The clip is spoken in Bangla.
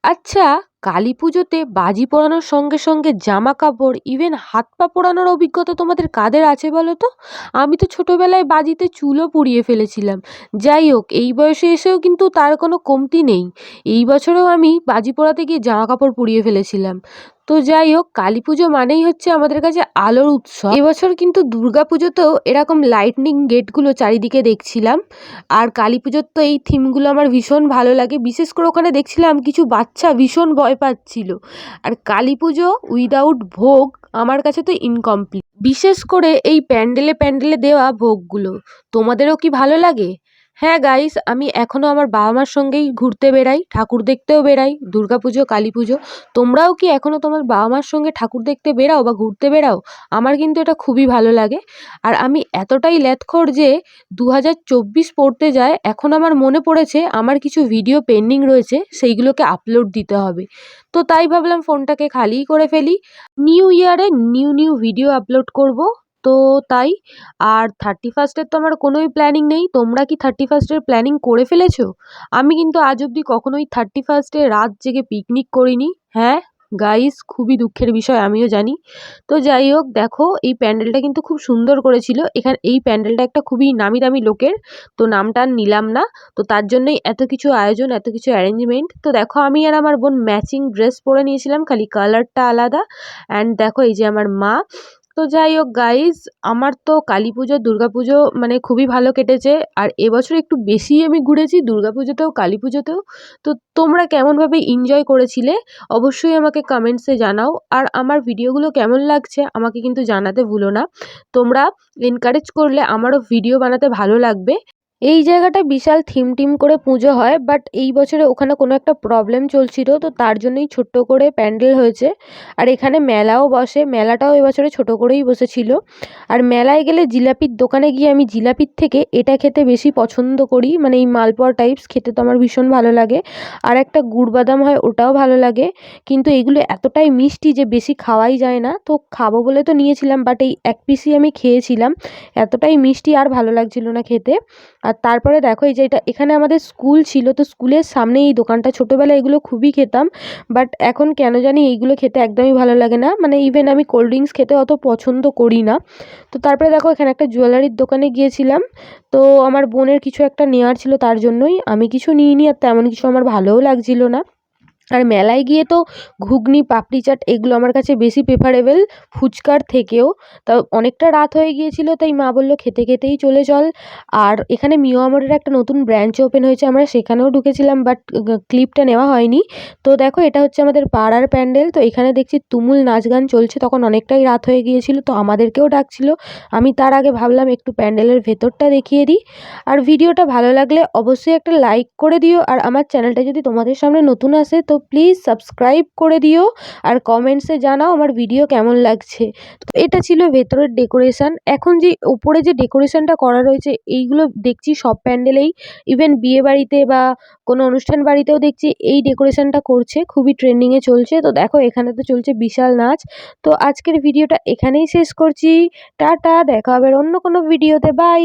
আচ্ছা, কালী পুজোতে বাজি পোড়ানোর সঙ্গে সঙ্গে জামা কাপড় ইভেন হাত পা পোড়ানোর অভিজ্ঞতা তোমাদের কাদের আছে বলো তো? আমি তো ছোটবেলায় বাজিতে চুলও পুড়িয়ে ফেলেছিলাম। যাই হোক, এই বয়সে এসেও কিন্তু তার কোনো কমতি নেই। এই বছরেও আমি বাজি পোড়াতে গিয়ে জামা কাপড় পুড়িয়ে ফেলেছিলাম। তো যাই হোক, কালী পুজো মানেই হচ্ছে আমাদের কাছে আলোর উৎসব। এবছর কিন্তু দুর্গা পুজোতেও এরকম লাইটনিং গেটগুলো চারিদিকে দেখছিলাম। আর কালী পুজোর তো এই থিমগুলো আমার ভীষণ ভালো লাগে। বিশেষ করে ওখানে দেখছিলাম কিছু বাচ্চা ভীষণ ভয় পাচ্ছিল। আর কালী পুজো উইদাউট ভোগ আমার কাছে তো ইনকমপ্লিট। বিশেষ করে এই প্যান্ডেলে প্যান্ডেলে দেওয়া ভোগগুলো। তোমাদেরও কি ভালো লাগে? হ্যাঁ গাইস, আমি এখনও আমার বাবা মার সঙ্গেই ঘুরতে বেরাই, ঠাকুর দেখতেও বেরাই, দুর্গা পুজো কালী পুজো। তোমরাও কি এখনও তোমার বাবা মার সঙ্গে ঠাকুর দেখতে বেরাও বা ঘুরতে বেরাও? আমার কিন্তু এটা খুবই ভালো লাগে। আর আমি এতটাই ল্যাদখোর যে 2024 পড়তে যায় এখন আমার মনে পড়েছে আমার কিছু ভিডিও পেন্ডিং রয়েছে, সেইগুলোকে আপলোড দিতে হবে। তো তাই ভাবলাম ফোনটাকে খালিই করে ফেলি। নিউ ইয়ারে নিউ ভিডিও আপলোড করব। তো তাই। আর 31st তো আমার কোনোই প্ল্যানিং নেই। তোমরা কি 31st প্ল্যানিং করে ফেলেছো? আমি কিন্তু আজ অবধি কখনোই 31st রাত জেগে পিকনিক করিনি। হ্যাঁ গাইস, খুবই দুঃখের বিষয় আমিও জানি। তো যাই হোক, দেখো এই প্যান্ডেলটা কিন্তু খুব সুন্দর করেছিল। এই প্যান্ডেলটা একটা খুবই নামি দামি লোকের, তো নামটা আর নিলাম না। তো তার জন্যই এত কিছু আয়োজন, এত কিছু অ্যারেঞ্জমেন্ট। তো দেখো আমি আর আমার বোন ম্যাচিং ড্রেস পরে নিয়েছিলাম, খালি কালারটা আলাদা। অ্যান্ড দেখো এই যে আমার মা। তো যাই হোক গাইজ, আমার তো কালী পুজো দুর্গা পুজো মানে খুবই ভালো কেটেছে। আর এবছর একটু বেশিই আমি ঘুরেছি দুর্গা পুজোতেও কালী পুজোতেও। তো তোমরা কেমনভাবে এনজয় করেছিলে অবশ্যই আমাকে কমেন্টসে জানাও। আর আমার ভিডিওগুলো কেমন লাগছে আমাকে কিন্তু জানাতে ভুলো না। তোমরা এনকারেজ করলে আমারও ভিডিও বানাতে ভালো লাগবে। এই জায়গাটায় বিশাল থিম করে পুজো হয়, বাট এই বছরে ওখানে কোনো একটা প্রবলেম চলছিল, তো তার জন্যই ছোট্ট করে প্যান্ডেল হয়েছে। আর এখানে মেলাও বসে, মেলাটাও এবছরে ছোট করেই বসেছিল। আর মেলায় গেলে জিলাপির দোকানে গিয়ে আমি জিলাপির থেকে এটা খেতে বেশি পছন্দ করি, মানে এই মালপোয়া টাইপস খেতে তো আমার ভীষণ ভালো লাগে। আর একটা গুড় বাদাম হয়, ওটাও ভালো লাগে। কিন্তু এগুলো এতটাই মিষ্টি যে বেশি খাওয়াই যায় না, তো খাবো বলে তো নিয়েছিলাম, বাট এই এক পিসই আমি খেয়েছিলাম। এতটাই মিষ্টি আর ভালো লাগছিল না খেতে। আর তারপরে দেখো এই যে এখানে আমাদের স্কুল ছিল, তো স্কুলের সামনে এই দোকানটা। ছোটোবেলায় এগুলো খুবই খেতাম, বাট এখন কেন জানি এইগুলো খেতে একদমই ভালো লাগে না। মানে ইভেন আমি কোল্ড ড্রিঙ্কস খেতে অত পছন্দ করি না। তো তারপরে দেখো এখানে একটা জুয়েলারির দোকানে গিয়েছিলাম। তো আমার বোনের কিছু একটা নেওয়ার ছিল, তার জন্যই। আমি কিছু নিইনি, আর তেমন কিছু আমার ভালোও লাগছিল না। আর মেলায় গিয়ে তো ঘুগনি পাপড়ি চাট এগুলো আমার কাছে বেশি প্রেফারেবল ফুচকার থেকেও। তাও অনেকটা রাত হয়ে গিয়েছিল, তাই মা বলল খেতে খেতেই চলে চল। আর এখানে মিও আমরের একটা নতুন ব্রাঞ্চ ওপেন হয়েছে, আমরা সেখানেও ঢুকেছিলাম, বাট ক্লিপটা নেওয়া হয়নি। তো দেখো এটা হচ্ছে আমাদের পাড়ার প্যান্ডেল। তো এখানে দেখছি তুমুল নাচ গান চলছে, তখন অনেকটাই রাত হয়ে গিয়েছিল, তো আমাদেরকেও ডাকছিল। আমি তার আগে ভাবলাম একটু প্যান্ডেলের ভেতরটা দেখিয়ে দিই। আর ভিডিওটা ভালো লাগলে অবশ্যই একটা লাইক করে দিও। আর আমার চ্যানেলটা যদি তোমাদের সামনে নতুন আসে তো প্লিজ সাবস্ক্রাইব করে দিও। আর কমেন্টসে জানাও আমার ভিডিও কেমন লাগছে। তো এটা ছিল ভেতরের ডেকোরেশন। এখন যে উপরে যে ডেকোরেশনটা করা রয়েছে এইগুলো দেখছি সব প্যান্ডেলেই, ইভেন বিয়ে বাড়িতে বা কোনো অনুষ্ঠান বাড়িতেও দেখছি এই ডেকোরেশনটা করছে, খুবই ট্রেন্ডিংয়ে চলছে। তো দেখো এখানে তো চলছে বিশাল নাচ। তো আজকের ভিডিওটা এখানেই শেষ করছি। টাটা, দেখা হবে অন্য কোনো ভিডিওতে, বাই।